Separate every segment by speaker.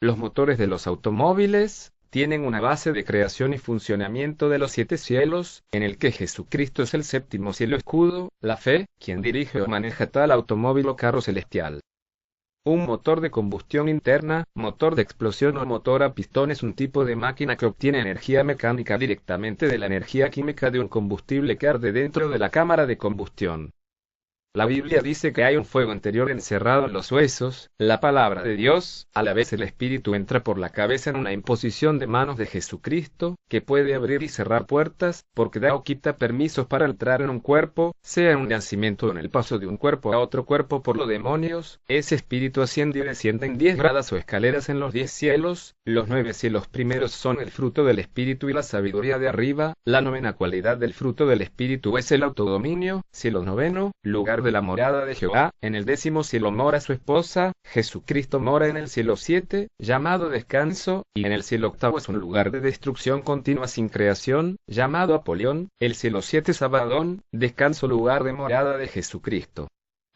Speaker 1: Los motores de los automóviles tienen una base de creación y funcionamiento de los 7 cielos, en el que Jesucristo es el séptimo cielo escudo, la fe, quien dirige o maneja tal automóvil o carro celestial. Un motor de combustión interna, motor de explosión o motor a pistón es un tipo de máquina que obtiene energía mecánica directamente de la energía química de un combustible que arde dentro de la cámara de combustión. La Biblia dice que hay un fuego interior encerrado en los huesos, la palabra de Dios, a la vez el Espíritu entra por la cabeza en una imposición de manos de Jesucristo, que puede abrir y cerrar puertas, porque da o quita permisos para entrar en un cuerpo, sea en un nacimiento o en el paso de un cuerpo a otro cuerpo por los demonios. Ese Espíritu asciende y desciende en 10 gradas o escaleras en los 10 cielos, los 9 cielos primeros son el fruto del Espíritu y la sabiduría de arriba, la novena cualidad del fruto del Espíritu es el autodominio, cielo noveno, lugar de la morada de Jehová, en el 10º cielo mora su esposa, Jesucristo mora en el cielo 7, llamado descanso, y en el cielo octavo es un lugar de destrucción continua sin creación, llamado Apolión, el cielo 7 es Abadón, descanso lugar de morada de Jesucristo.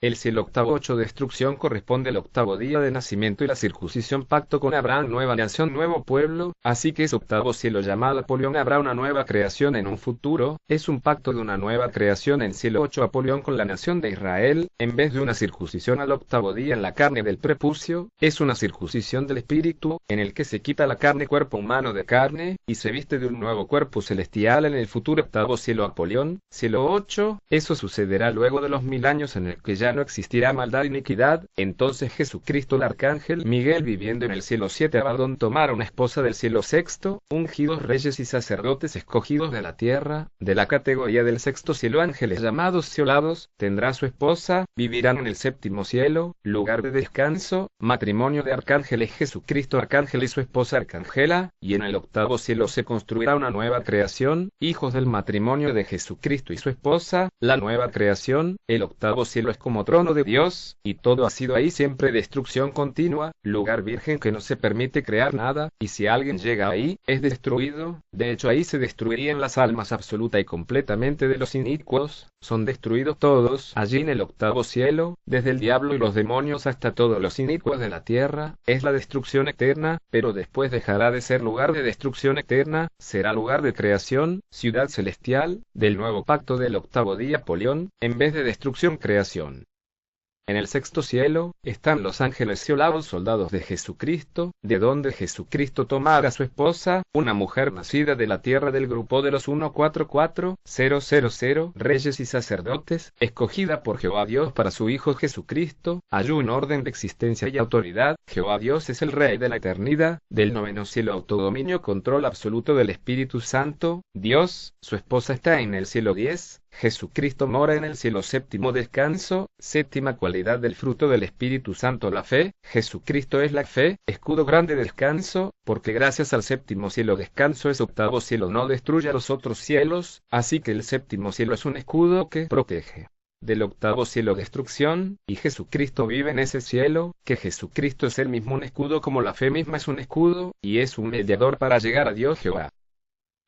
Speaker 1: El cielo octavo 8 destrucción corresponde al octavo día de nacimiento y la circuncisión pacto con Abraham nueva nación nuevo pueblo, así que ese octavo cielo llamado Apolión habrá una nueva creación en un futuro, es un pacto de una nueva creación en cielo 8 Apolión con la nación de Israel, en vez de una circuncisión al octavo día en la carne del prepucio, es una circuncisión del espíritu, en el que se quita la carne cuerpo humano de carne, y se viste de un nuevo cuerpo celestial en el futuro octavo cielo Apolión, cielo 8, eso sucederá luego de los 1000 años en el que ya no existirá maldad y iniquidad. Entonces Jesucristo el arcángel Miguel viviendo en el cielo 7 Abadón tomara una esposa del cielo sexto, ungidos reyes y sacerdotes escogidos de la tierra, de la categoría del sexto cielo ángeles llamados ciolados, tendrá su esposa, vivirán en el séptimo cielo, lugar de descanso, matrimonio de arcángeles Jesucristo arcángel y su esposa arcángela, y en el octavo cielo se construirá una nueva creación, hijos del matrimonio de Jesucristo y su esposa, la nueva creación, el octavo cielo es como trono de Dios, y todo ha sido ahí siempre destrucción continua, lugar virgen que no se permite crear nada, y si alguien llega ahí, es destruido, de hecho ahí se destruirían las almas absoluta y completamente de los inicuos, son destruidos todos, allí en el octavo cielo, desde el diablo y los demonios hasta todos los inicuos de la tierra, es la destrucción eterna, pero después dejará de ser lugar de destrucción eterna, será lugar de creación, ciudad celestial, del nuevo pacto del octavo día Apolión, en vez de destrucción creación. En el sexto cielo, están los ángeles ciolados soldados de Jesucristo, de donde Jesucristo tomara a su esposa, una mujer nacida de la tierra del grupo de los 144,000 reyes y sacerdotes, escogida por Jehová Dios para su Hijo Jesucristo, hay un orden de existencia y autoridad, Jehová Dios es el Rey de la eternidad, del noveno cielo autodominio control absoluto del Espíritu Santo, Dios, su esposa está en el cielo 10, Jesucristo mora en el cielo séptimo descanso, séptima cualidad del fruto del Espíritu Santo la fe, Jesucristo es la fe, escudo grande descanso, porque gracias al séptimo cielo descanso ese octavo cielo no destruye a los otros cielos, así que el séptimo cielo es un escudo que protege del octavo cielo destrucción, y Jesucristo vive en ese cielo, que Jesucristo es el mismo un escudo como la fe misma es un escudo, y es un mediador para llegar a Dios Jehová.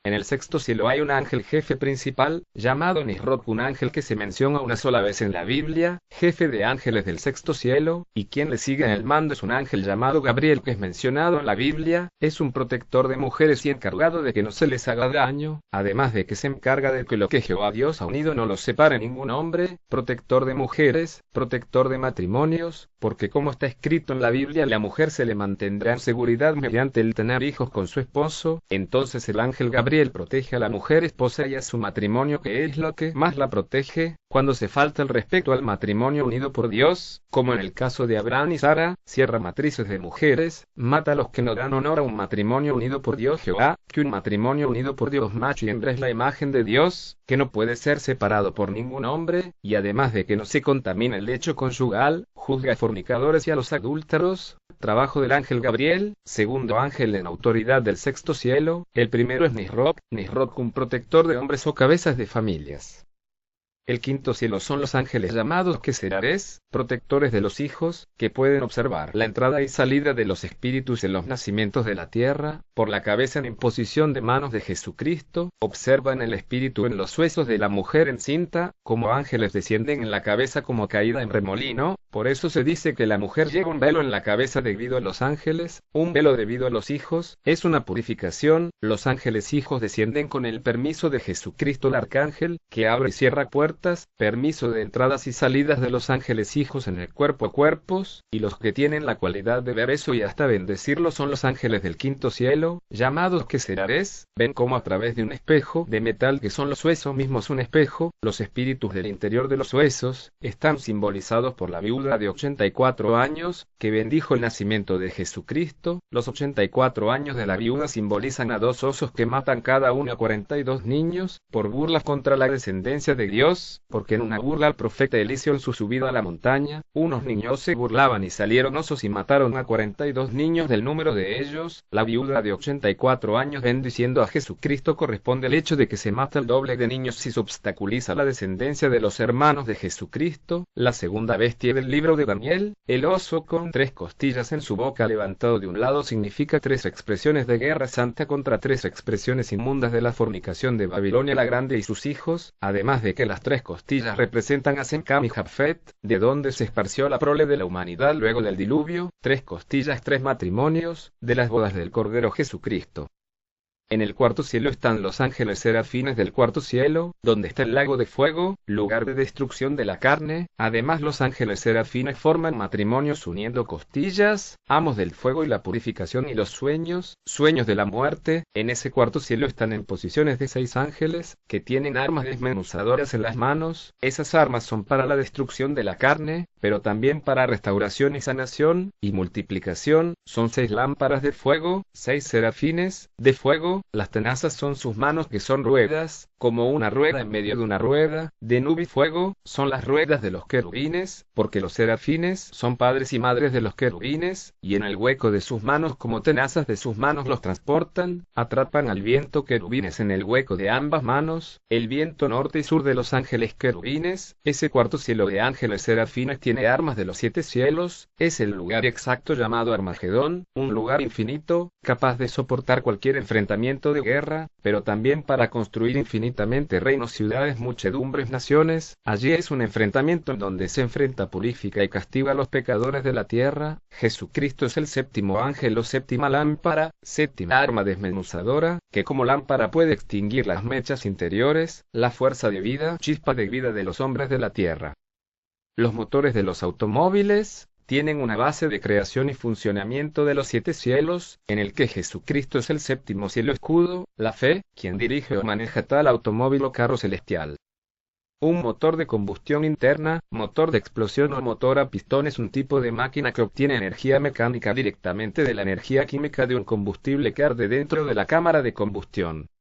Speaker 1: En el sexto cielo hay un ángel jefe principal, llamado Nisroch, un ángel que se menciona una sola vez en la Biblia, jefe de ángeles del sexto cielo, y quien le sigue en el mando es un ángel llamado Gabriel que es mencionado en la Biblia, es un protector de mujeres y encargado de que no se les haga daño, además de que se encarga de que lo que Jehová Dios ha unido no lo separe ningún hombre, protector de mujeres, protector de matrimonios, porque como está escrito en la Biblia la mujer se le mantendrá en seguridad mediante el tener hijos con su esposo, entonces el ángel Gabriel protege a la mujer esposa y a su matrimonio que es lo que más la protege, cuando se falta el respeto al matrimonio unido por Dios, como en el caso de Abraham y Sara, cierra matrices de mujeres, mata a los que no dan honor a un matrimonio unido por Dios Jehová, que un matrimonio unido por Dios macho y hembra es la imagen de Dios, que no puede ser separado por ningún hombre, y además de que no se contamina el lecho conyugal, juzga a fornicadores y a los adúlteros. Trabajo del ángel Gabriel, segundo ángel en autoridad del sexto cielo, el primero es Nisroch, un protector de hombres o cabezas de familias. El quinto cielo son los ángeles llamados Querubines, protectores de los hijos, que pueden observar la entrada y salida de los espíritus en los nacimientos de la tierra, por la cabeza en imposición de manos de Jesucristo, observan el espíritu en los huesos de la mujer encinta, como ángeles descienden en la cabeza como caída en remolino, Por eso se dice que la mujer lleva un velo en la cabeza debido a los ángeles, un velo debido a los hijos, es una purificación. Los ángeles hijos descienden con el permiso de Jesucristo el arcángel, que abre y cierra puertas, permiso de entradas y salidas de los ángeles hijos en el cuerpo a cuerpos, y los que tienen la cualidad de ver eso y hasta bendecirlo son los ángeles del quinto cielo, llamados Geserares, ven como a través de un espejo de metal que son los huesos mismos un espejo, los espíritus del interior de los huesos, están simbolizados por la viuda de 84 años, que bendijo el nacimiento de Jesucristo. Los 84 años de la viuda simbolizan a dos osos que matan cada uno a 42 niños, por burlas contra la descendencia de Dios, porque en una burla al profeta Eliseo en su subida a la montaña, unos niños se burlaban y salieron osos y mataron a 42 niños del número de ellos. La viuda de 84 años bendiciendo a Jesucristo corresponde al hecho de que se mata el doble de niños si se obstaculiza la descendencia de los hermanos de Jesucristo. La segunda bestia del libro de Daniel, el oso con 3 costillas en su boca levantado de un lado significa 3 expresiones de guerra santa contra 3 expresiones inmundas de la fornicación de Babilonia la Grande y sus hijos, además de que las 3 costillas representan a Sem, Cam y Jafet, de donde se esparció la prole de la humanidad luego del diluvio, 3 costillas 3 matrimonios, de las bodas del Cordero Jesucristo. En el cuarto cielo están los ángeles serafines del cuarto cielo, donde está el lago de fuego, lugar de destrucción de la carne. Además los ángeles serafines forman matrimonios uniendo costillas, amos del fuego y la purificación y los sueños, sueños de la muerte. En ese cuarto cielo están en posiciones de 6 ángeles, que tienen armas desmenuzadoras en las manos. Esas armas son para la destrucción de la carne, pero también para restauración y sanación, y multiplicación. Son 6 lámparas de fuego, 6 serafines, de fuego. Las tenazas son sus manos que son ruedas, como una rueda en medio de una rueda, de nube y fuego, son las ruedas de los querubines, porque los serafines son padres y madres de los querubines, y en el hueco de sus manos como tenazas de sus manos los transportan, atrapan al viento querubines en el hueco de ambas manos, el viento norte y sur de los ángeles querubines. Ese cuarto cielo de ángeles serafines tiene armas de los 7 cielos, es el lugar exacto llamado Armagedón, un lugar infinito, capaz de soportar cualquier enfrentamiento de guerra, pero también para construir infinitamente reinos, ciudades, muchedumbres, naciones. Allí es un enfrentamiento en donde se enfrenta, purifica y castiga a los pecadores de la tierra. Jesucristo es el séptimo ángel o séptima lámpara, séptima arma desmenuzadora, que como lámpara puede extinguir las mechas interiores, la fuerza de vida, chispa de vida de los hombres de la tierra. Los motores de los automóviles tienen una base de creación y funcionamiento de los 7 cielos, en el que Jesucristo es el séptimo cielo escudo, la fe, quien dirige o maneja tal automóvil o carro celestial. Un motor de combustión interna, motor de explosión o motor a pistón es un tipo de máquina que obtiene energía mecánica directamente de la energía química de un combustible que arde dentro de la cámara de combustión.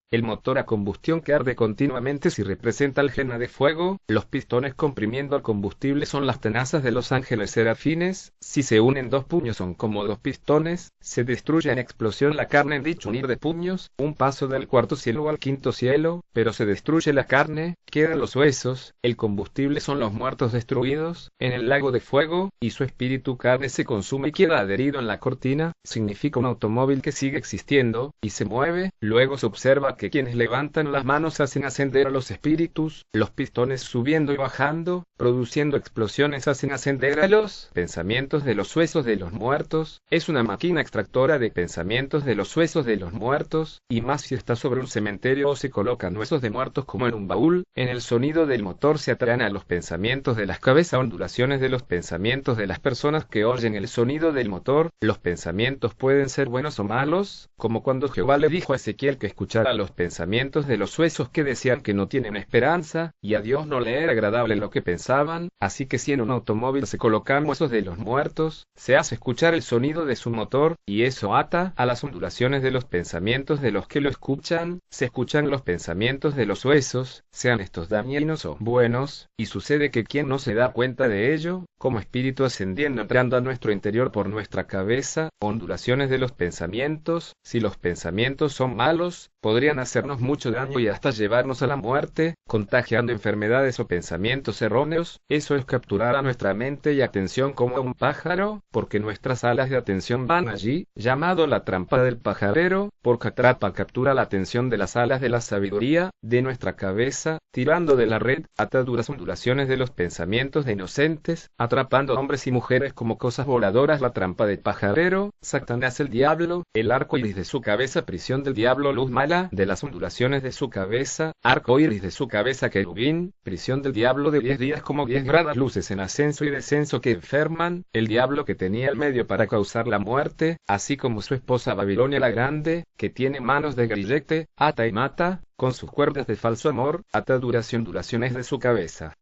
Speaker 1: El motor a combustión que arde continuamente si representa el gena de fuego, los pistones comprimiendo el combustible son las tenazas de los ángeles serafines, si se unen 2 puños son como 2 pistones, se destruye en explosión la carne en dicho unir de puños, un paso del cuarto cielo al quinto cielo, pero se destruye la carne, quedan los huesos, el combustible son los muertos destruidos, en el lago de fuego, y su espíritu carne se consume y queda adherido en la cortina, significa un automóvil que sigue existiendo, y se mueve, luego se observa que quienes levantan las manos hacen ascender a los espíritus, los pistones subiendo y bajando, produciendo explosiones hacen ascender a los pensamientos de los huesos de los muertos. Es una máquina extractora de pensamientos de los huesos de los muertos, y más si está sobre un cementerio o se colocan huesos de muertos como en un baúl. En el sonido del motor se atraen a los pensamientos de las cabezas, ondulaciones de los pensamientos de las personas que oyen el sonido del motor. Los pensamientos pueden ser buenos o malos, como cuando Jehová le dijo a Ezequiel que escuchara los pensamientos de los huesos que decían que no tienen esperanza, y a Dios no le era agradable lo que pensaban. Así que si en un automóvil se colocan huesos de los muertos, se hace escuchar el sonido de su motor, y eso ata a las ondulaciones de los pensamientos de los que lo escuchan. Se escuchan los pensamientos de los huesos, sean estos dañinos o buenos, y sucede que quien no se da cuenta de ello, como espíritu ascendiendo entrando a nuestro interior por nuestra cabeza, ondulaciones de los pensamientos, si los pensamientos son malos, podrían podrían hacernos mucho daño y hasta llevarnos a la muerte, contagiando enfermedades o pensamientos erróneos. Eso es capturar a nuestra mente y atención como a un pájaro, porque nuestras alas de atención van allí, llamado la trampa del pajarero, porque atrapa, captura la atención de las alas de la sabiduría, de nuestra cabeza, tirando de la red, ataduras ondulaciones de los pensamientos de inocentes, atrapando hombres y mujeres como cosas voladoras. La trampa del pajarero, Satanás el diablo, el arco iris de su cabeza, prisión del diablo, luz mala de las ondulaciones de su cabeza, arco iris de su cabeza, querubín, prisión del diablo de 10 días como 10 gradas, luces en ascenso y descenso que enferman, el diablo que tenía el medio para causar la muerte, así como su esposa Babilonia la grande, que tiene manos de grillete, ata y mata, con sus cuerdas de falso amor, ataduras y ondulaciones de su cabeza.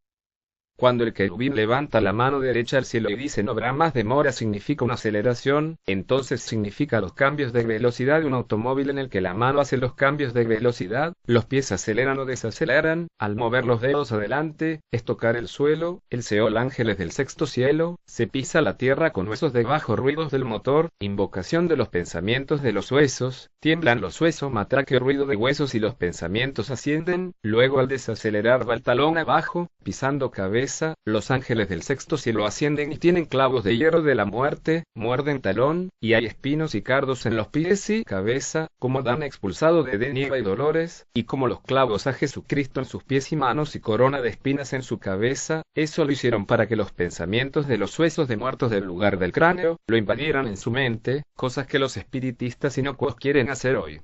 Speaker 1: Cuando el querubín levanta la mano derecha al cielo y dice no habrá más demora, significa una aceleración, entonces significa los cambios de velocidad de un automóvil en el que la mano hace los cambios de velocidad, los pies aceleran o desaceleran, al mover los dedos adelante, es tocar el suelo, el Seol, ángeles del sexto cielo, se pisa la tierra con huesos debajo, ruidos del motor, invocación de los pensamientos de los huesos, tiemblan los huesos, matraque, ruido de huesos y los pensamientos ascienden, luego al desacelerar va el talón abajo, pisando cabeza. Los ángeles del sexto cielo ascienden y tienen clavos de hierro de la muerte, muerden talón, y hay espinos y cardos en los pies y cabeza, como Dan expulsado de Edén, Eva y Dolores, y como los clavos a Jesucristo en sus pies y manos y corona de espinas en su cabeza. Eso lo hicieron para que los pensamientos de los huesos de muertos del lugar del cráneo, lo invadieran en su mente, cosas que los espiritistas inocuos quieren hacer hoy.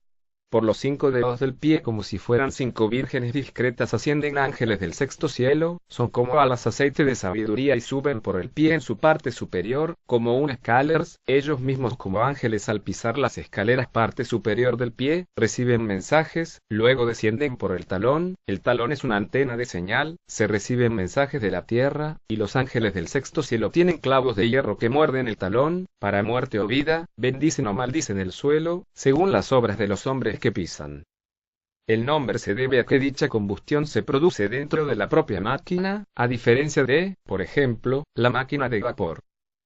Speaker 1: Por los 5 dedos del pie, como si fueran 5 vírgenes discretas, ascienden ángeles del sexto cielo, son como alas aceite de sabiduría y suben por el pie en su parte superior, como un escalers, ellos mismos como ángeles al pisar las escaleras parte superior del pie, reciben mensajes, luego descienden por el talón es una antena de señal, se reciben mensajes de la tierra, y los ángeles del sexto cielo tienen clavos de hierro que muerden el talón, para muerte o vida, bendicen o maldicen el suelo, según las obras de los hombres que pisan. El nombre se debe a que dicha combustión se produce dentro de la propia máquina, a diferencia de, por ejemplo, la máquina de vapor.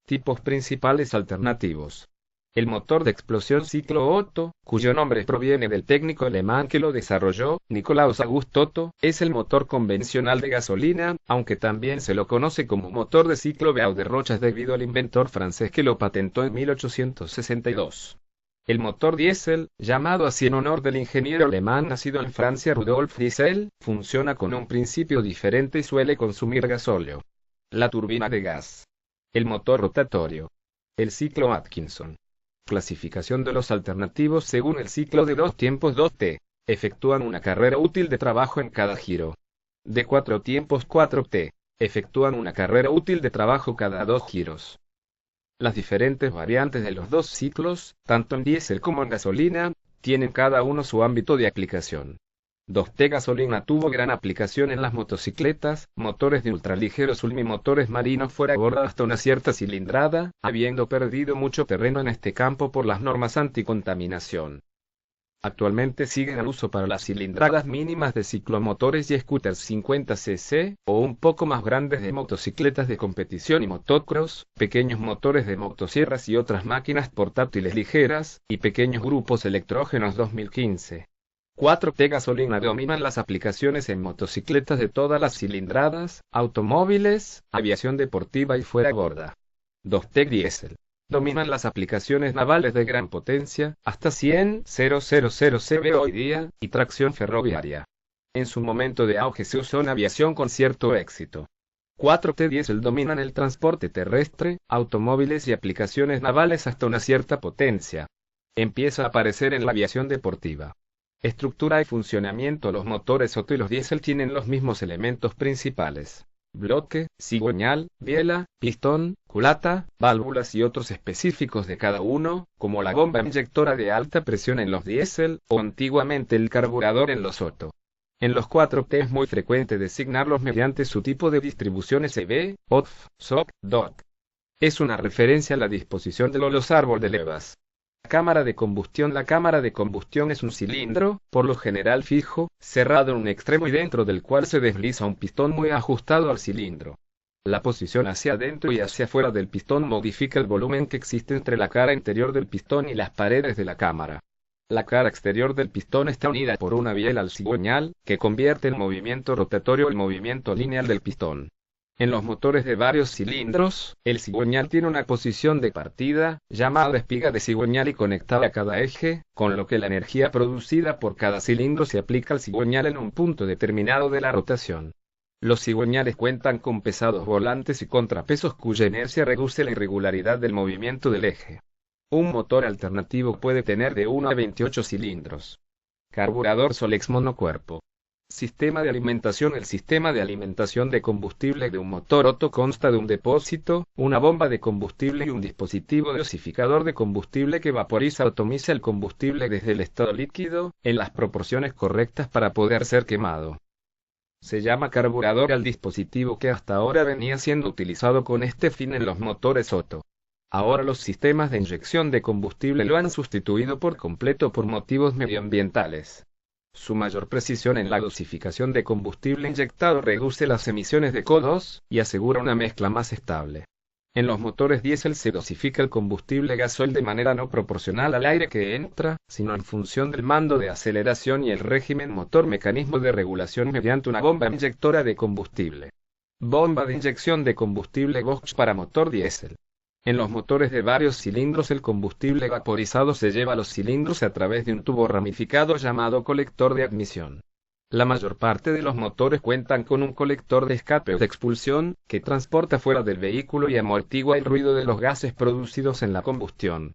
Speaker 1: Tipos principales alternativos. El motor de explosión ciclo Otto, cuyo nombre proviene del técnico alemán que lo desarrolló, Nikolaus August Otto, es el motor convencional de gasolina, aunque también se lo conoce como motor de ciclo Beaude-Rochas debido al inventor francés que lo patentó en 1862. El motor diésel, llamado así en honor del ingeniero alemán nacido en Francia Rudolf Diesel, funciona con un principio diferente y suele consumir gasóleo. La turbina de gas. El motor rotatorio. El ciclo Atkinson. Clasificación de los alternativos según el ciclo de 2 tiempos 2T. Efectúan una carrera útil de trabajo en cada giro. De 4 tiempos 4T. Efectúan una carrera útil de trabajo cada 2 giros. Las diferentes variantes de los dos ciclos, tanto en diésel como en gasolina, tienen cada uno su ámbito de aplicación. 2T gasolina tuvo gran aplicación en las motocicletas, motores de ultraligeros ultramotores marinos fuera borda hasta una cierta cilindrada, habiendo perdido mucho terreno en este campo por las normas anticontaminación. Actualmente siguen al uso para las cilindradas mínimas de ciclomotores y scooters 50 cc, o un poco más grandes de motocicletas de competición y motocross, pequeños motores de motosierras y otras máquinas portátiles ligeras, y pequeños grupos electrógenos 2015. 4T gasolina dominan las aplicaciones en motocicletas de todas las cilindradas, automóviles, aviación deportiva y fuera borda. 2T diésel. Dominan las aplicaciones navales de gran potencia, hasta 100,000 cb hoy día, y tracción ferroviaria. En su momento de auge se usó en aviación con cierto éxito. 4T diésel dominan el transporte terrestre, automóviles y aplicaciones navales hasta una cierta potencia. Empieza a aparecer en la aviación deportiva. Estructura y funcionamiento. Los motores Otto y los diésel tienen los mismos elementos principales. Bloque, cigüeñal, biela, pistón, culata, válvulas y otros específicos de cada uno, como la bomba inyectora de alta presión en los diésel, o antiguamente el carburador en los Otto. En los 4T es muy frecuente designarlos mediante su tipo de distribución SB, OTF, SOC, DOC. Es una referencia a la disposición de los árboles de levas. Cámara de combustión. La cámara de combustión es un cilindro, por lo general fijo, cerrado en un extremo y dentro del cual se desliza un pistón muy ajustado al cilindro. La posición hacia adentro y hacia afuera del pistón modifica el volumen que existe entre la cara interior del pistón y las paredes de la cámara. La cara exterior del pistón está unida por una biela al cigüeñal, que convierte el movimiento rotatorio en movimiento lineal del pistón. En los motores de varios cilindros, el cigüeñal tiene una posición de partida, llamada espiga de cigüeñal y conectada a cada eje, con lo que la energía producida por cada cilindro se aplica al cigüeñal en un punto determinado de la rotación. Los cigüeñales cuentan con pesados volantes y contrapesos cuya inercia reduce la irregularidad del movimiento del eje. Un motor alternativo puede tener de 1 a 28 cilindros. Carburador Solex monocuerpo. Sistema de alimentación. El sistema de alimentación de combustible de un motor Otto consta de un depósito, una bomba de combustible y un dispositivo dosificador de combustible que vaporiza o atomiza el combustible desde el estado líquido, en las proporciones correctas para poder ser quemado. Se llama carburador al dispositivo que hasta ahora venía siendo utilizado con este fin en los motores Otto. Ahora los sistemas de inyección de combustible lo han sustituido por completo por motivos medioambientales. Su mayor precisión en la dosificación de combustible inyectado reduce las emisiones de CO2 y asegura una mezcla más estable. En los motores diésel se dosifica el combustible gasoil de manera no proporcional al aire que entra, sino en función del mando de aceleración y el régimen motor mecanismo de regulación mediante una bomba inyectora de combustible. Bomba de inyección de combustible Bosch para motor diésel. En los motores de varios cilindros el combustible vaporizado se lleva a los cilindros a través de un tubo ramificado llamado colector de admisión. La mayor parte de los motores cuentan con un colector de escape o de expulsión, que transporta fuera del vehículo y amortigua el ruido de los gases producidos en la combustión.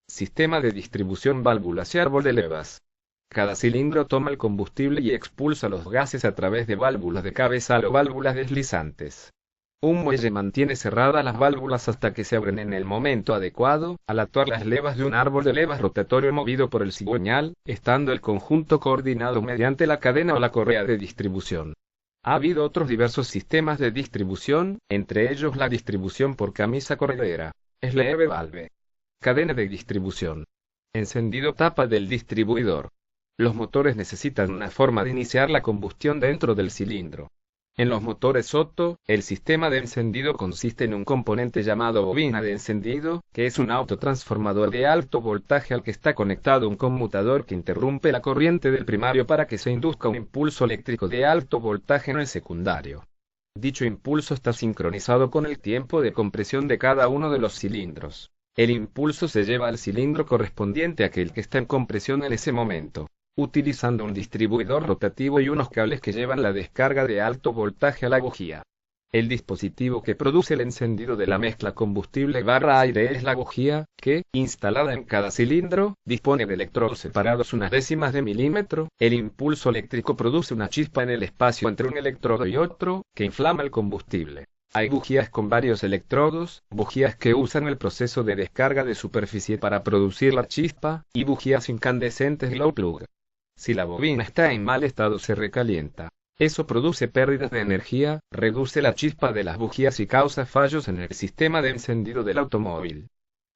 Speaker 1: Sistema de distribución. Válvulas y árbol de levas. Cada cilindro toma el combustible y expulsa los gases a través de válvulas de cabezal o válvulas deslizantes. Un muelle mantiene cerradas las válvulas hasta que se abren en el momento adecuado, al actuar las levas de un árbol de levas rotatorio movido por el cigüeñal, estando el conjunto coordinado mediante la cadena o la correa de distribución. Ha habido otros diversos sistemas de distribución, entre ellos la distribución por camisa corredera, sleeve valve, cadena de distribución, encendido tapa del distribuidor. Los motores necesitan una forma de iniciar la combustión dentro del cilindro. En los motores Otto, el sistema de encendido consiste en un componente llamado bobina de encendido, que es un autotransformador de alto voltaje al que está conectado un conmutador que interrumpe la corriente del primario para que se induzca un impulso eléctrico de alto voltaje en el secundario. Dicho impulso está sincronizado con el tiempo de compresión de cada uno de los cilindros. El impulso se lleva al cilindro correspondiente a aquel que está en compresión en ese momento, utilizando un distribuidor rotativo y unos cables que llevan la descarga de alto voltaje a la bujía. El dispositivo que produce el encendido de la mezcla combustible/aire es la bujía, que, instalada en cada cilindro, dispone de electrodos separados unas décimas de milímetro. El impulso eléctrico produce una chispa en el espacio entre un electrodo y otro, que inflama el combustible. Hay bujías con varios electrodos, bujías que usan el proceso de descarga de superficie para producir la chispa, y bujías incandescentes glow plug. Si la bobina está en mal estado se recalienta. Eso produce pérdidas de energía, reduce la chispa de las bujías y causa fallos en el sistema de encendido del automóvil.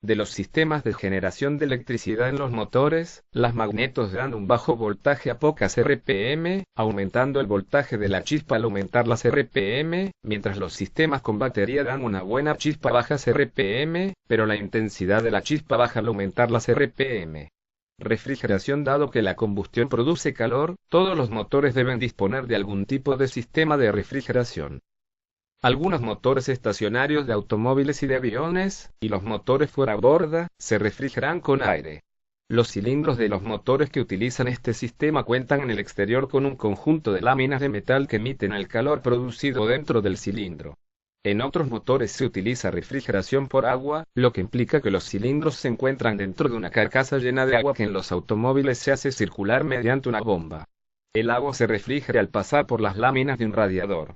Speaker 1: De los sistemas de generación de electricidad en los motores, las magnetos dan un bajo voltaje a pocas RPM, aumentando el voltaje de la chispa al aumentar las RPM, mientras los sistemas con batería dan una buena chispa a bajas RPM, pero la intensidad de la chispa baja al aumentar las RPM. Refrigeración. Dado que la combustión produce calor, todos los motores deben disponer de algún tipo de sistema de refrigeración. Algunos motores estacionarios de automóviles y de aviones, y los motores fuera borda, se refrigeran con aire. Los cilindros de los motores que utilizan este sistema cuentan en el exterior con un conjunto de láminas de metal que emiten el calor producido dentro del cilindro. En otros motores se utiliza refrigeración por agua, lo que implica que los cilindros se encuentran dentro de una carcasa llena de agua que en los automóviles se hace circular mediante una bomba. El agua se refrigera al pasar por las láminas de un radiador.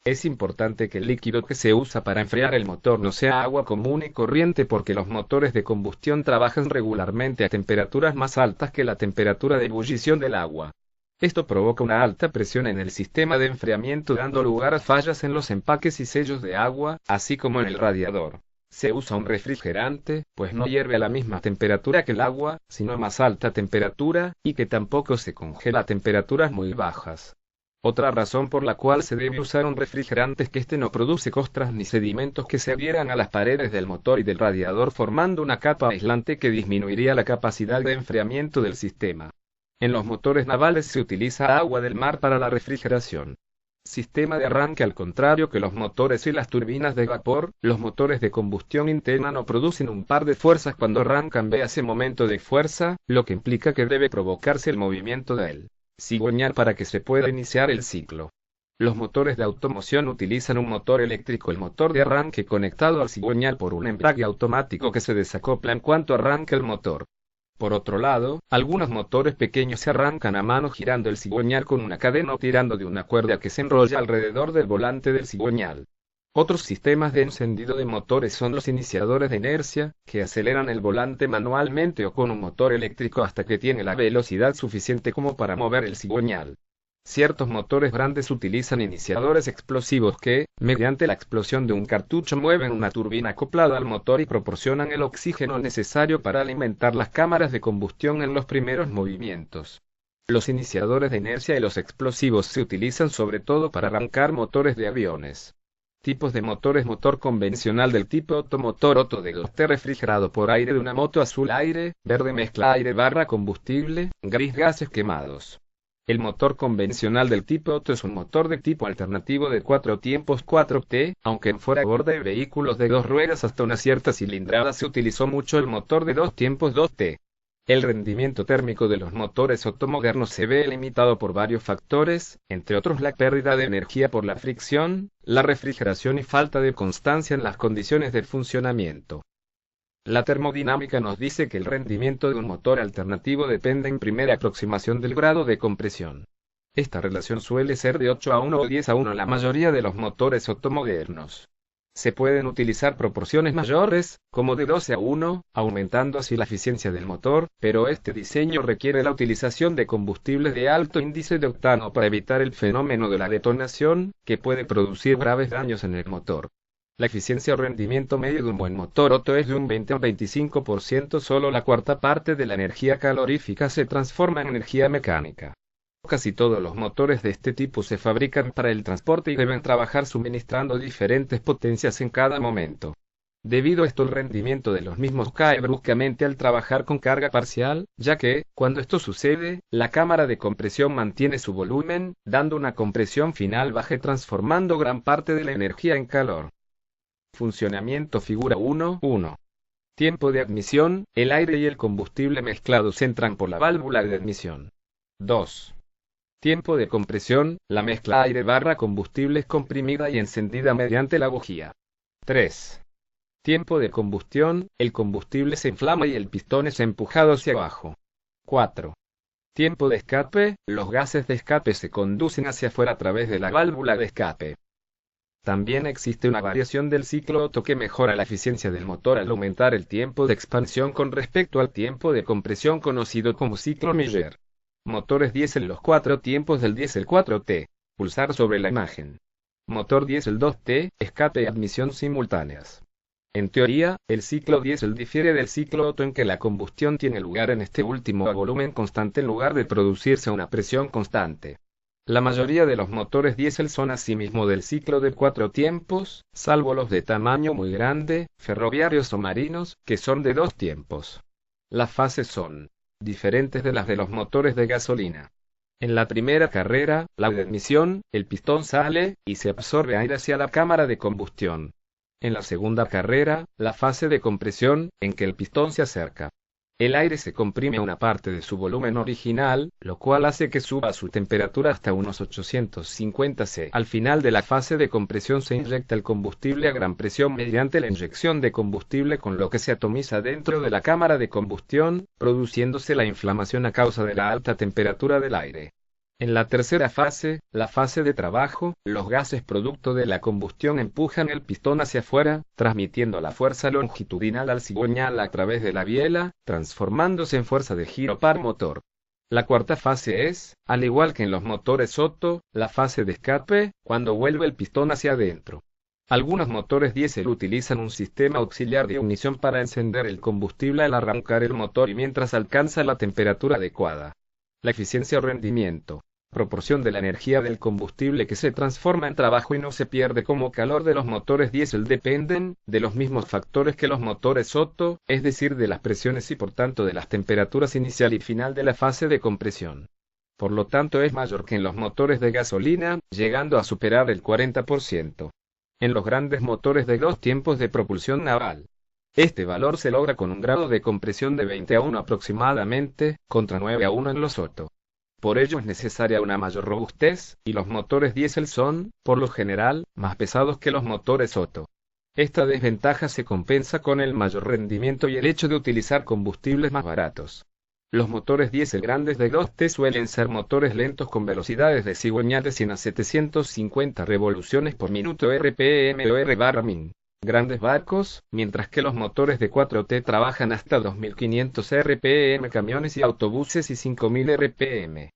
Speaker 1: Es importante que el líquido que se usa para enfriar el motor no sea agua común y corriente porque los motores de combustión trabajan regularmente a temperaturas más altas que la temperatura de ebullición del agua. Esto provoca una alta presión en el sistema de enfriamiento dando lugar a fallas en los empaques y sellos de agua, así como en el radiador. Se usa un refrigerante, pues no hierve a la misma temperatura que el agua, sino a más alta temperatura, y que tampoco se congela a temperaturas muy bajas. Otra razón por la cual se debe usar un refrigerante es que este no produce costras ni sedimentos que se adhieran a las paredes del motor y del radiador formando una capa aislante que disminuiría la capacidad de enfriamiento del sistema. En los motores navales se utiliza agua del mar para la refrigeración. Sistema de arranque. Al contrario que los motores y las turbinas de vapor, los motores de combustión interna no producen un par de fuerzas cuando arrancan. Véase momento de fuerza, lo que implica que debe provocarse el movimiento del cigüeñal para que se pueda iniciar el ciclo. Los motores de automoción utilizan un motor eléctrico, el motor de arranque conectado al cigüeñal por un embrague automático que se desacopla en cuanto arranca el motor. Por otro lado, algunos motores pequeños se arrancan a mano girando el cigüeñal con una cadena o tirando de una cuerda que se enrolla alrededor del volante del cigüeñal. Otros sistemas de encendido de motores son los iniciadores de inercia, que aceleran el volante manualmente o con un motor eléctrico hasta que tiene la velocidad suficiente como para mover el cigüeñal. Ciertos motores grandes utilizan iniciadores explosivos que, mediante la explosión de un cartucho, mueven una turbina acoplada al motor y proporcionan el oxígeno necesario para alimentar las cámaras de combustión en los primeros movimientos. Los iniciadores de inercia y los explosivos se utilizan sobre todo para arrancar motores de aviones. Tipos de motores: motor convencional del tipo Otto, motor Otto de 2T refrigerado por aire de una moto, azul aire, verde mezcla aire / combustible, gris gases quemados. El motor convencional del tipo Otto es un motor de tipo alternativo de 4 tiempos 4T, aunque en fuera borda de vehículos de 2 ruedas hasta una cierta cilindrada se utilizó mucho el motor de 2 tiempos 2T. El rendimiento térmico de los motores Otto modernos se ve limitado por varios factores, entre otros la pérdida de energía por la fricción, la refrigeración y falta de constancia en las condiciones de funcionamiento. La termodinámica nos dice que el rendimiento de un motor alternativo depende en primera aproximación del grado de compresión. Esta relación suele ser de 8 a 1 o 10 a 1 en la mayoría de los motores Otto modernos. Se pueden utilizar proporciones mayores, como de 12 a 1, aumentando así la eficiencia del motor, pero este diseño requiere la utilización de combustibles de alto índice de octano para evitar el fenómeno de la detonación, que puede producir graves daños en el motor. La eficiencia o rendimiento medio de un buen motor Otto es de un 20 a 25%, solo la cuarta parte de la energía calorífica se transforma en energía mecánica. Casi todos los motores de este tipo se fabrican para el transporte y deben trabajar suministrando diferentes potencias en cada momento. Debido a esto, el rendimiento de los mismos cae bruscamente al trabajar con carga parcial, ya que, cuando esto sucede, la cámara de compresión mantiene su volumen, dando una compresión final baja y transformando gran parte de la energía en calor. Funcionamiento. Figura 1.1. Tiempo de admisión: el aire y el combustible mezclados entran por la válvula de admisión. 2. Tiempo de compresión: la mezcla aire / combustible es comprimida y encendida mediante la bujía. 3. Tiempo de combustión: el combustible se inflama y el pistón es empujado hacia abajo. 4. Tiempo de escape: los gases de escape se conducen hacia afuera a través de la válvula de escape. También existe una variación del ciclo Otto que mejora la eficiencia del motor al aumentar el tiempo de expansión con respecto al tiempo de compresión, conocido como ciclo Meyer. Motores diésel: los 4 tiempos del diésel 4T. Pulsar sobre la imagen. Motor diésel 2T, escape y admisión simultáneas. En teoría, el ciclo diésel difiere del ciclo Otto en que la combustión tiene lugar en este último a volumen constante en lugar de producirse a una presión constante. La mayoría de los motores diésel son asimismo del ciclo de 4 tiempos, salvo los de tamaño muy grande, ferroviarios o marinos, que son de 2 tiempos. Las fases son diferentes de las de los motores de gasolina. En la primera carrera, la de admisión, el pistón sale, y se absorbe aire hacia la cámara de combustión. En la segunda carrera, la fase de compresión, en que el pistón se acerca. El aire se comprime a una parte de su volumen original, lo cual hace que suba su temperatura hasta unos 850 C. Al final de la fase de compresión se inyecta el combustible a gran presión mediante la inyección de combustible, con lo que se atomiza dentro de la cámara de combustión, produciéndose la inflamación a causa de la alta temperatura del aire. En la tercera fase, la fase de trabajo, los gases producto de la combustión empujan el pistón hacia afuera, transmitiendo la fuerza longitudinal al cigüeñal a través de la biela, transformándose en fuerza de giro par motor. La cuarta fase es, al igual que en los motores Otto, la fase de escape, cuando vuelve el pistón hacia adentro. Algunos motores diésel utilizan un sistema auxiliar de ignición para encender el combustible al arrancar el motor y mientras alcanza la temperatura adecuada. La eficiencia o rendimiento. proporción de la energía del combustible que se transforma en trabajo y no se pierde como calor de los motores diésel dependen de los mismos factores que los motores Otto, es decir, de las presiones y por tanto de las temperaturas inicial y final de la fase de compresión. Por lo tanto es mayor que en los motores de gasolina, llegando a superar el 40%. En los grandes motores de 2 tiempos de propulsión naval. Este valor se logra con un grado de compresión de 20:1 aproximadamente, contra 9:1 en los Otto. Por ello es necesaria una mayor robustez, y los motores diésel son, por lo general, más pesados que los motores Otto. Esta desventaja se compensa con el mayor rendimiento y el hecho de utilizar combustibles más baratos. Los motores diésel grandes de 2T suelen ser motores lentos con velocidades de cigüeñal de 100 a 750 revoluciones por minuto RPM o R/min. Grandes barcos, mientras que los motores de 4T trabajan hasta 2500 RPM camiones y autobuses y 5000 RPM.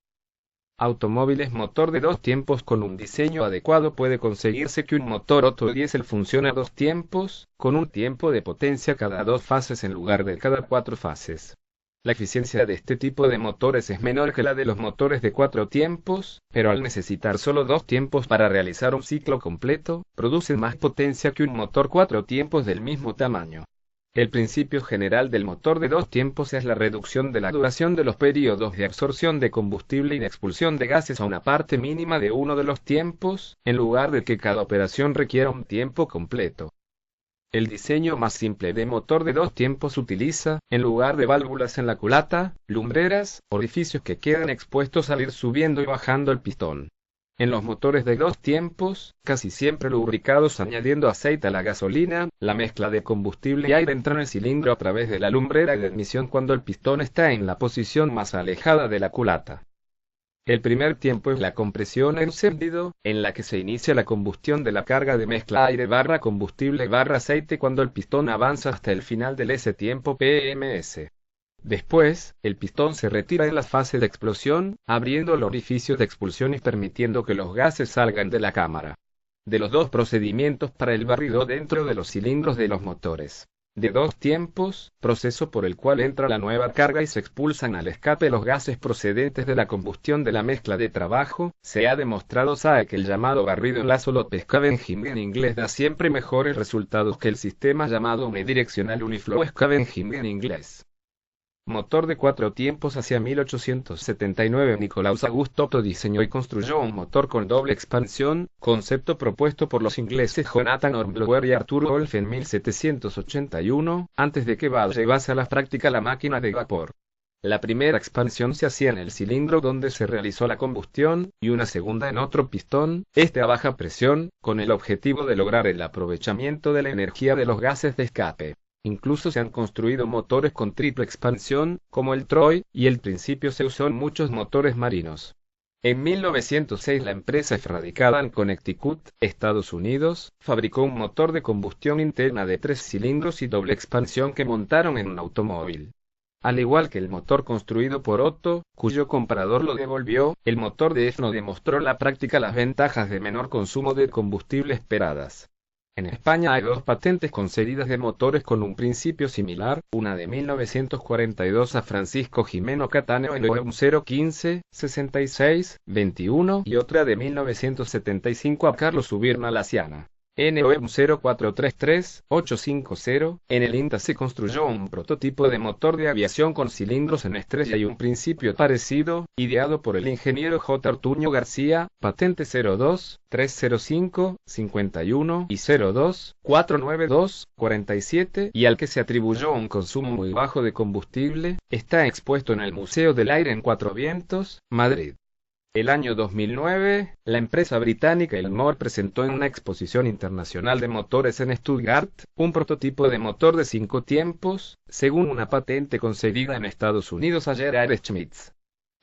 Speaker 1: Automóviles motor de 2 tiempos con un diseño adecuado puede conseguirse que un motor Otto diésel funcione a 2 tiempos, con un tiempo de potencia cada 2 fases en lugar de cada 4 fases. La eficiencia de este tipo de motores es menor que la de los motores de 4 tiempos, pero al necesitar solo 2 tiempos para realizar un ciclo completo, producen más potencia que un motor 4 tiempos del mismo tamaño. El principio general del motor de 2 tiempos es la reducción de la duración de los periodos de absorción de combustible y de expulsión de gases a una parte mínima de uno de los tiempos, en lugar de que cada operación requiera un tiempo completo. El diseño más simple de motor de 2 tiempos utiliza, en lugar de válvulas en la culata, lumbreras, orificios que quedan expuestos al ir subiendo y bajando el pistón. En los motores de 2 tiempos, casi siempre lubricados añadiendo aceite a la gasolina, la mezcla de combustible y aire entra en el cilindro a través de la lumbrera de admisión cuando el pistón está en la posición más alejada de la culata. El primer tiempo es la compresión encendido, en la que se inicia la combustión de la carga de mezcla aire/combustible/aceite cuando el pistón avanza hasta el final del S-tiempo PMS. Después, el pistón se retira en la fase de explosión, abriendo el orificio de expulsión y permitiendo que los gases salgan de la cámara. De los 2 procedimientos para el barrido dentro de los cilindros de los motores de 2 tiempos, proceso por el cual entra la nueva carga y se expulsan al escape los gases procedentes de la combustión de la mezcla de trabajo, se ha demostrado que el llamado barrido enlazo scavenging en inglés da siempre mejores resultados que el sistema llamado unidireccional uniflow scavenging en inglés. Motor de 4 tiempos. Hacia 1879 Nicolaus Auguste Otto diseñó y construyó un motor con doble expansión, concepto propuesto por los ingleses Jonathan Hornblower y Arthur Wolff en 1781, antes de que Ball llevase a la práctica la máquina de vapor. La primera expansión se hacía en el cilindro donde se realizó la combustión, y una segunda en otro pistón, a baja presión, con el objetivo de lograr el aprovechamiento de la energía de los gases de escape. Incluso se han construido motores con triple expansión, como el Troy, y el principio se usó en muchos motores marinos. En 1906 la empresa radicada en Connecticut, Estados Unidos, fabricó un motor de combustión interna de 3 cilindros y doble expansión que montaron en un automóvil. Al igual que el motor construido por Otto, cuyo comprador lo devolvió, el motor de EFNO demostró en la práctica las ventajas de menor consumo de combustible esperadas. En España hay 2 patentes concedidas de motores con un principio similar, una de 1942 a Francisco Jimeno Cattaneo en NOEM 015-66-21 y otra de 1975 a Carlos Subirna Laciana. NOEM 0433-850, en el INTA se construyó un prototipo de motor de aviación con cilindros en estrella y un principio parecido, ideado por el ingeniero J. Ortuño García, patente 02-305-51 y 02-492-47, y al que se atribuyó un consumo muy bajo de combustible, está expuesto en el Museo del Aire en Cuatro Vientos, Madrid. El año 2009, la empresa británica Elmore presentó en una exposición internacional de motores en Stuttgart, un prototipo de motor de 5 tiempos, según una patente concedida en Estados Unidos a Gerard Schmitz.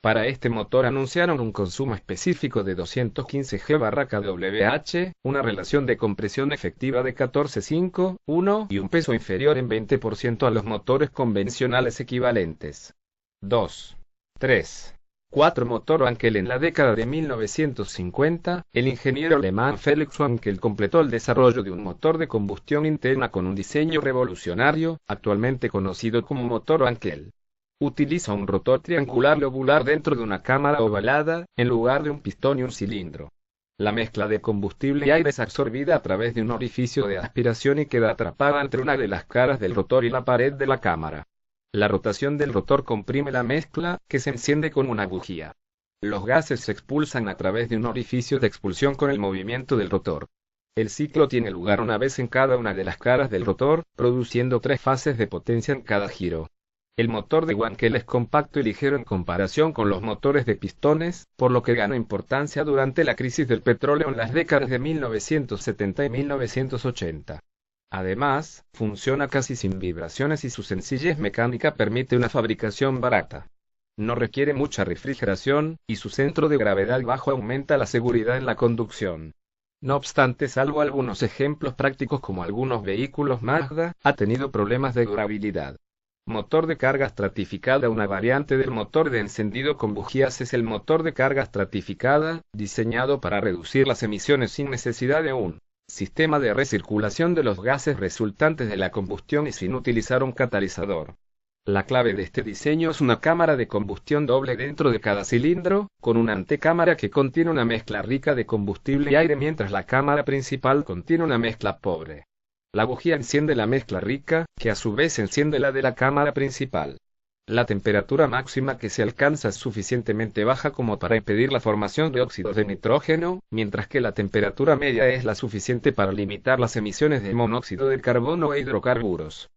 Speaker 1: Para este motor anunciaron un consumo específico de 215 G/kWh, una relación de compresión efectiva de 14:5:1 y un peso inferior en 20% a los motores convencionales equivalentes. 2. 3. 4 Motor Wankel. En la década de 1950, el ingeniero alemán Felix Wankel completó el desarrollo de un motor de combustión interna con un diseño revolucionario, actualmente conocido como motor Wankel. Utiliza un rotor triangular lobular dentro de una cámara ovalada, en lugar de un pistón y un cilindro. La mezcla de combustible y aire es absorbida a través de un orificio de aspiración y queda atrapada entre una de las caras del rotor y la pared de la cámara. La rotación del rotor comprime la mezcla, que se enciende con una bujía. Los gases se expulsan a través de un orificio de expulsión con el movimiento del rotor. El ciclo tiene lugar una vez en cada una de las caras del rotor, produciendo 3 fases de potencia en cada giro. El motor de Wankel es compacto y ligero en comparación con los motores de pistones, por lo que ganó importancia durante la crisis del petróleo en las décadas de 1970 y 1980. Además, funciona casi sin vibraciones y su sencillez mecánica permite una fabricación barata. No requiere mucha refrigeración, y su centro de gravedad bajo aumenta la seguridad en la conducción. No obstante, salvo algunos ejemplos prácticos como algunos vehículos Mazda, ha tenido problemas de durabilidad. Motor de carga estratificada. Una variante del motor de encendido con bujías es el motor de carga estratificada, diseñado para reducir las emisiones sin necesidad de un sistema de recirculación de los gases resultantes de la combustión y sin utilizar un catalizador. La clave de este diseño es una cámara de combustión doble dentro de cada cilindro, con una antecámara que contiene una mezcla rica de combustible y aire mientras la cámara principal contiene una mezcla pobre. La bujía enciende la mezcla rica, que a su vez enciende la de la cámara principal. La temperatura máxima que se alcanza es suficientemente baja como para impedir la formación de óxidos de nitrógeno, mientras que la temperatura media es la suficiente para limitar las emisiones de monóxido de carbono e hidrocarburos.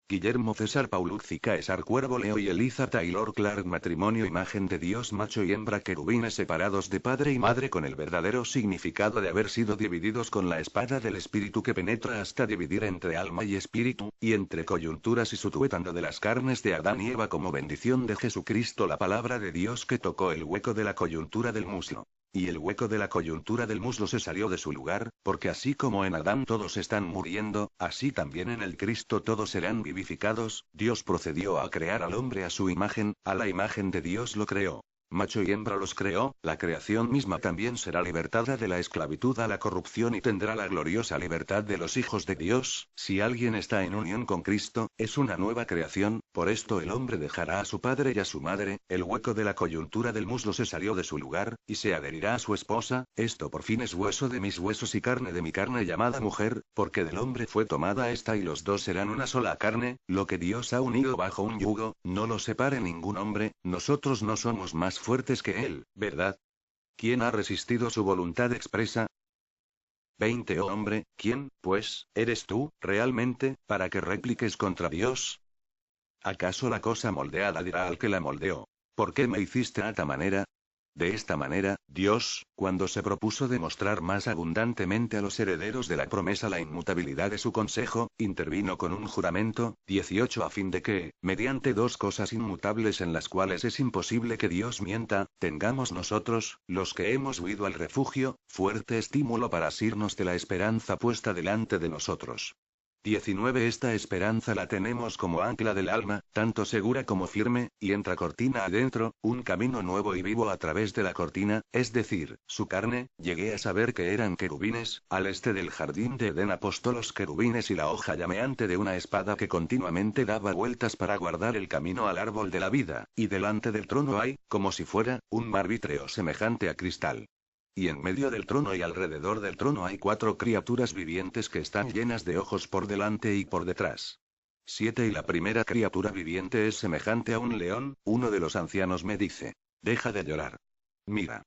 Speaker 2: Guillermo César Paulucci Caesar Cuervo Leo y Eliza Taylor Clark Matrimonio Imagen de Dios macho y hembra querubines separados de padre y madre con el verdadero significado de haber sido divididos con la espada del espíritu que penetra hasta dividir entre alma y espíritu, y entre coyunturas y sutuetando de las carnes de Adán y Eva como bendición de Jesucristo la palabra de Dios que tocó el hueco de la coyuntura del muslo. Y el hueco de la coyuntura del muslo se salió de su lugar, porque así como en Adán todos están muriendo, así también en el Cristo todos serán vivificados. Dios procedió a crear al hombre a su imagen, a la imagen de Dios lo creó. Macho y hembra los creó, la creación misma también será libertada de la esclavitud a la corrupción y tendrá la gloriosa libertad de los hijos de Dios. Si alguien está en unión con Cristo, es una nueva creación, por esto el hombre dejará a su padre y a su madre, el hueco de la coyuntura del muslo se salió de su lugar, y se adherirá a su esposa, esto por fin es hueso de mis huesos y carne de mi carne llamada mujer, porque del hombre fue tomada esta y los dos serán una sola carne, lo que Dios ha unido bajo un yugo, no lo separe ningún hombre, nosotros no somos más fuertes que él, ¿verdad? ¿Quién ha resistido su voluntad expresa? 20 Oh hombre, ¿quién, pues, eres tú, realmente, para que repliques contra Dios? ¿Acaso la cosa moldeada dirá al que la moldeó: ¿por qué me hiciste a ta manera? De esta manera, Dios, cuando se propuso demostrar más abundantemente a los herederos de la promesa la inmutabilidad de su consejo, intervino con un juramento, 18 a fin de que, mediante dos cosas inmutables en las cuales es imposible que Dios mienta, tengamos nosotros, los que hemos huido al refugio, fuerte estímulo para asirnos de la esperanza puesta delante de nosotros. 19 Esta esperanza la tenemos como ancla del alma, tanto segura como firme, y entra cortina adentro, un camino nuevo y vivo a través de la cortina, es decir, su carne. Llegué a saber que eran querubines, al este del jardín de Edén apostó los querubines y la hoja llameante de una espada que continuamente daba vueltas para guardar el camino al árbol de la vida, y delante del trono hay, como si fuera, un mar vítreo semejante a cristal. Y en medio del trono y alrededor del trono hay 4 criaturas vivientes que están llenas de ojos por delante y por detrás. 7 Y la primera criatura viviente es semejante a un león. Uno de los ancianos me dice: deja de llorar. Mira.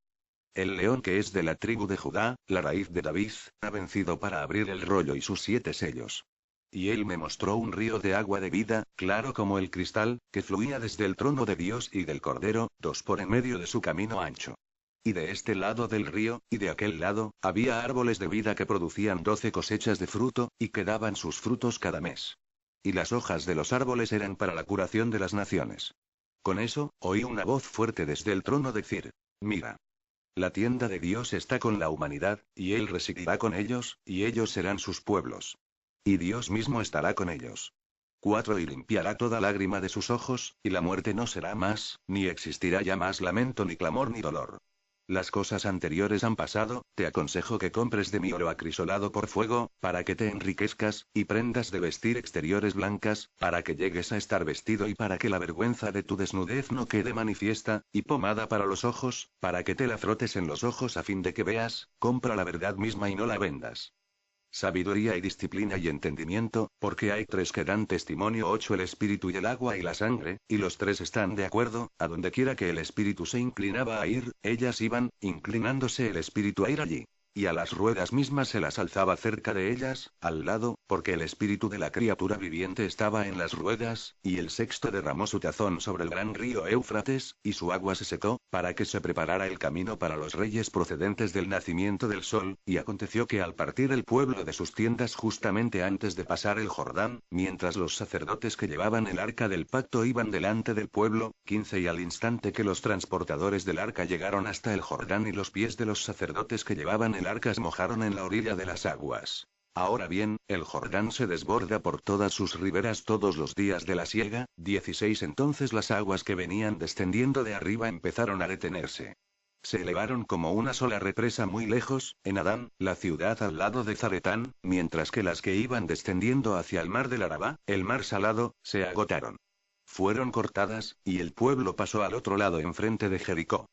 Speaker 2: El león que es de la tribu de Judá, la raíz de David, ha vencido para abrir el rollo y sus 7 sellos. Y él me mostró un río de agua de vida, claro como el cristal, que fluía desde el trono de Dios y del Cordero, 2 por en medio de su camino ancho. Y de este lado del río, y de aquel lado, había árboles de vida que producían 12 cosechas de fruto, y que daban sus frutos cada mes. Y las hojas de los árboles eran para la curación de las naciones. Con eso, oí una voz fuerte desde el trono decir: mira. La tienda de Dios está con la humanidad, y Él residirá con ellos, y ellos serán sus pueblos. Y Dios mismo estará con ellos. 4 Y limpiará toda lágrima de sus ojos, y la muerte no será más, ni existirá ya más lamento ni clamor ni dolor. Las cosas anteriores han pasado. Te aconsejo que compres de mí oro acrisolado por fuego, para que te enriquezcas, y prendas de vestir exteriores blancas, para que llegues a estar vestido y para que la vergüenza de tu desnudez no quede manifiesta, y pomada para los ojos, para que te la frotes en los ojos a fin de que veas. Compra la verdad misma y no la vendas. Sabiduría y disciplina y entendimiento, porque hay 3 que dan testimonio: 8 El espíritu y el agua y la sangre, y los 3 están de acuerdo. A donde quiera que el espíritu se inclinaba a ir, ellas iban, inclinándose el espíritu a ir allí. Y a las ruedas mismas se las alzaba cerca de ellas, al lado, porque el espíritu de la criatura viviente estaba en las ruedas. Y el sexto derramó su tazón sobre el gran río Éufrates, y su agua se secó, para que se preparara el camino para los reyes procedentes del nacimiento del sol. Y aconteció que al partir el pueblo de sus tiendas justamente antes de pasar el Jordán, mientras los sacerdotes que llevaban el arca del pacto iban delante del pueblo, 15 Y al instante que los transportadores del arca llegaron hasta el Jordán y los pies de los sacerdotes que llevaban el arca se mojaron en la orilla de las aguas. Ahora bien, el Jordán se desborda por todas sus riberas todos los días de la siega. 16 Entonces las aguas que venían descendiendo de arriba empezaron a detenerse. Se elevaron como una sola represa muy lejos, en Adán, la ciudad al lado de Zaretán, mientras que las que iban descendiendo hacia el mar del Arabá, el mar salado, se agotaron. Fueron cortadas, y el pueblo pasó al otro lado enfrente de Jericó.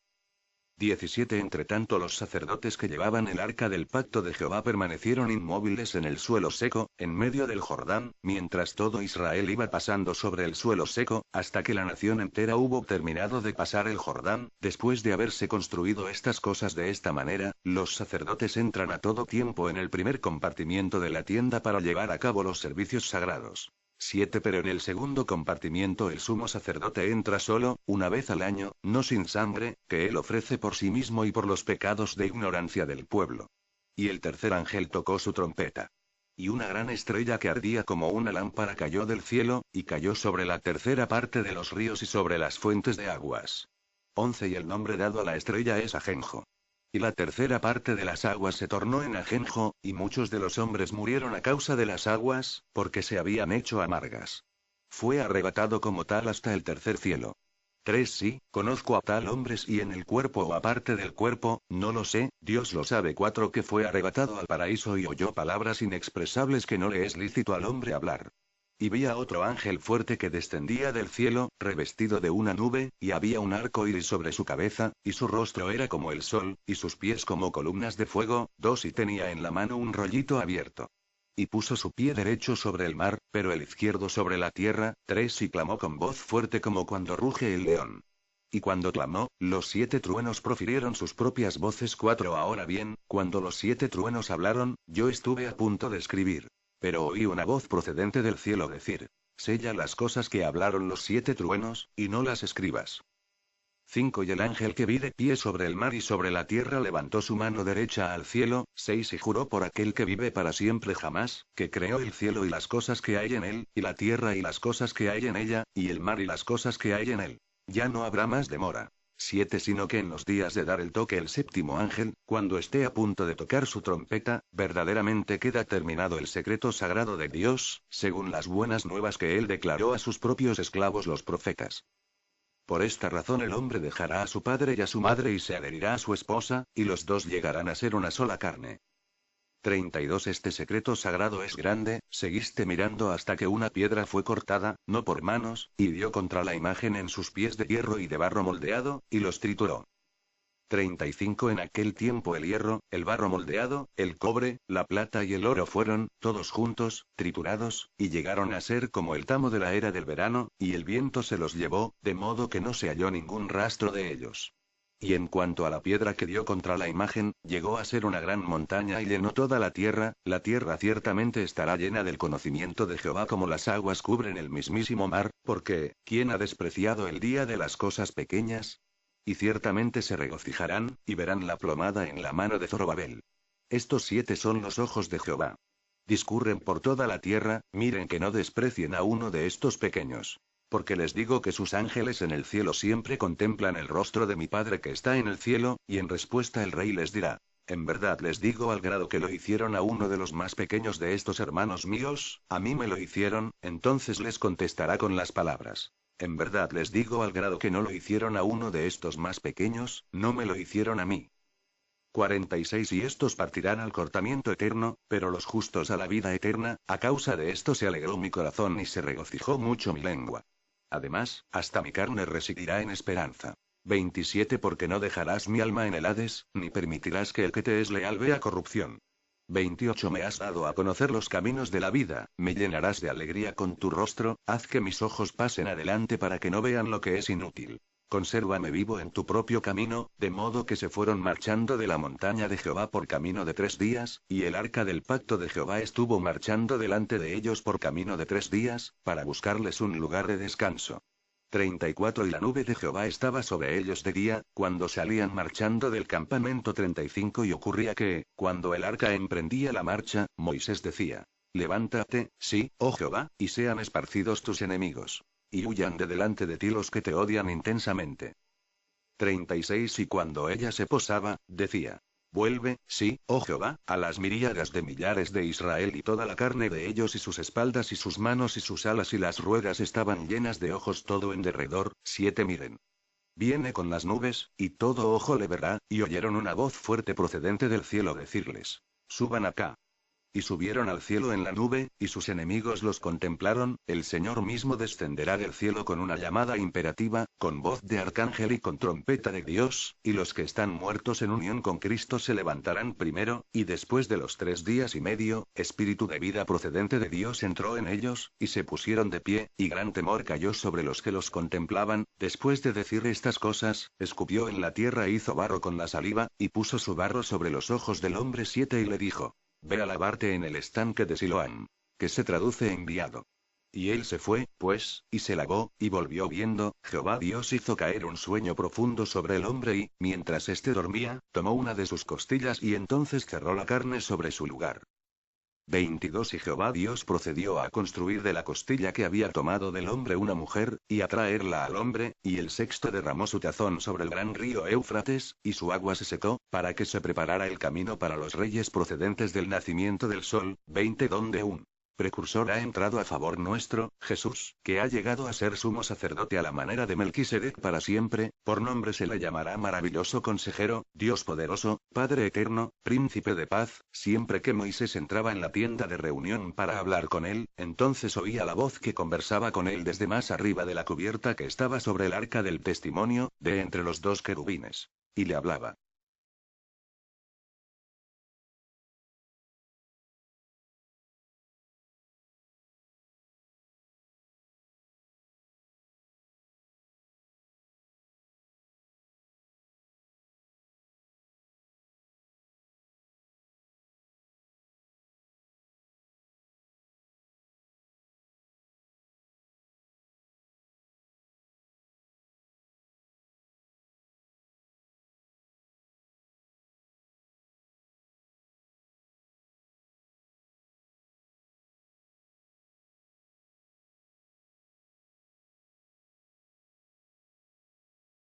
Speaker 2: 17 Entretanto los sacerdotes que llevaban el arca del pacto de Jehová permanecieron inmóviles en el suelo seco, en medio del Jordán, mientras todo Israel iba pasando sobre el suelo seco, hasta que la nación entera hubo terminado de pasar el Jordán. Después de haberse construido estas cosas de esta manera, los sacerdotes entran a todo tiempo en el primer compartimiento de la tienda para llevar a cabo los servicios sagrados. 7 Pero en el segundo compartimiento el sumo sacerdote entra solo, una vez al año, no sin sangre, que él ofrece por sí mismo y por los pecados de ignorancia del pueblo. Y el tercer ángel tocó su trompeta. Y una gran estrella que ardía como una lámpara cayó del cielo, y cayó sobre la tercera parte de los ríos y sobre las fuentes de aguas. 11 Y el nombre dado a la estrella es Ajenjo. Y la tercera parte de las aguas se tornó en ajenjo, y muchos de los hombres murieron a causa de las aguas, porque se habían hecho amargas. Fue arrebatado como tal hasta el tercer cielo. 3 Sí, conozco a tal hombres y en el cuerpo o aparte del cuerpo, no lo sé, Dios lo sabe. 4 Que fue arrebatado al paraíso y oyó palabras inexpresables que no le es lícito al hombre hablar. Y vi a otro ángel fuerte que descendía del cielo, revestido de una nube, y había un arco iris sobre su cabeza, y su rostro era como el sol, y sus pies como columnas de fuego. 2 Y tenía en la mano un rollito abierto. Y puso su pie derecho sobre el mar, pero el izquierdo sobre la tierra. 3 Y clamó con voz fuerte como cuando ruge el león. Y cuando clamó, los 7 truenos profirieron sus propias voces. 4 Ahora bien, cuando los 7 truenos hablaron, yo estuve a punto de escribir. Pero oí una voz procedente del cielo decir: sella las cosas que hablaron los 7 truenos, y no las escribas. 5 Y el ángel que vi de pie sobre el mar y sobre la tierra levantó su mano derecha al cielo. 6 Y juró por aquel que vive para siempre jamás, que creó el cielo y las cosas que hay en él, y la tierra y las cosas que hay en ella, y el mar y las cosas que hay en él. Ya no habrá más demora. 7 Sino que en los días de dar el toque el séptimo ángel, cuando esté a punto de tocar su trompeta, verdaderamente queda terminado el secreto sagrado de Dios, según las buenas nuevas que él declaró a sus propios esclavos los profetas. Por esta razón el hombre dejará a su padre y a su madre y se adherirá a su esposa, y los dos llegarán a ser una sola carne. 32 Este secreto sagrado es grande. Seguiste mirando hasta que una piedra fue cortada, no por manos, y dio contra la imagen en sus pies de hierro y de barro moldeado, y los trituró. 35 En aquel tiempo el hierro, el barro moldeado, el cobre, la plata y el oro fueron, todos juntos, triturados, y llegaron a ser como el tamo de la era del verano, y el viento se los llevó, de modo que no se halló ningún rastro de ellos. Y en cuanto a la piedra que dio contra la imagen, llegó a ser una gran montaña y llenó toda la tierra ciertamente estará llena del conocimiento de Jehová como las aguas cubren el mismísimo mar, porque, ¿quién ha despreciado el día de las cosas pequeñas? Y ciertamente se regocijarán, y verán la plomada en la mano de Zorobabel. Estos 7 son los ojos de Jehová. Discurren por toda la tierra, miren que no desprecien a uno de estos pequeños. Porque les digo que sus ángeles en el cielo siempre contemplan el rostro de mi Padre que está en el cielo, y en respuesta el rey les dirá: en verdad les digo, al grado que lo hicieron a uno de los más pequeños de estos hermanos míos, a mí me lo hicieron. Entonces les contestará con las palabras: en verdad les digo, al grado que no lo hicieron a uno de estos más pequeños, no me lo hicieron a mí. 46 Y estos partirán al cortamiento eterno, pero los justos a la vida eterna. A causa de esto se alegró mi corazón y se regocijó mucho mi lengua. Además, hasta mi carne residirá en esperanza. 27 Porque no dejarás mi alma en el Hades, ni permitirás que el que te es leal vea corrupción. 28 Me has dado a conocer los caminos de la vida, me llenarás de alegría con tu rostro. Haz que mis ojos pasen adelante para que no vean lo que es inútil. Consérvame vivo en tu propio camino, de modo que se fueron marchando de la montaña de Jehová por camino de 3 días, y el arca del pacto de Jehová estuvo marchando delante de ellos por camino de 3 días, para buscarles un lugar de descanso. 34 Y la nube de Jehová estaba sobre ellos de día, cuando salían marchando del campamento. 35 Y ocurría que, cuando el arca emprendía la marcha, Moisés decía: levántate, sí, oh Jehová, y sean esparcidos tus enemigos. Y huyan de delante de ti los que te odian intensamente. 36 Y cuando ella se posaba, decía: vuelve, sí, oh Jehová, a las miríadas de millares de Israel, y toda la carne de ellos y sus espaldas y sus manos y sus alas y las ruedas estaban llenas de ojos todo en derredor. 7 Miren. Viene con las nubes, y todo ojo le verá. Y oyeron una voz fuerte procedente del cielo decirles: suban acá. Y subieron al cielo en la nube, y sus enemigos los contemplaron. El Señor mismo descenderá del cielo con una llamada imperativa, con voz de arcángel y con trompeta de Dios, y los que están muertos en unión con Cristo se levantarán primero, y después de los 3 días y medio, espíritu de vida procedente de Dios entró en ellos, y se pusieron de pie, y gran temor cayó sobre los que los contemplaban. Después de decir estas cosas, escupió en la tierra e hizo barro con la saliva, y puso su barro sobre los ojos del hombre 7 y le dijo: ve a lavarte en el estanque de Siloam, que se traduce enviado. Y él se fue, pues, y se lavó, y volvió viendo. Jehová Dios hizo caer un sueño profundo sobre el hombre y, mientras éste dormía, tomó una de sus costillas y entonces cerró la carne sobre su lugar. 22 Y Jehová Dios procedió a construir de la costilla que había tomado del hombre una mujer, y a traerla al hombre, y el sexto derramó su tazón sobre el gran río Éufrates, y su agua se secó, para que se preparara el camino para los reyes procedentes del nacimiento del sol. 20 Donde un precursor ha entrado a favor nuestro, Jesús, que ha llegado a ser sumo sacerdote a la manera de Melquisedec para siempre, por nombre se le llamará maravilloso consejero, Dios poderoso, Padre eterno, príncipe de paz. Siempre que Moisés entraba en la tienda de reunión para hablar con él, entonces oía la voz que conversaba con él desde más arriba de la cubierta que estaba sobre el arca del testimonio, de entre los dos querubines. Y le hablaba.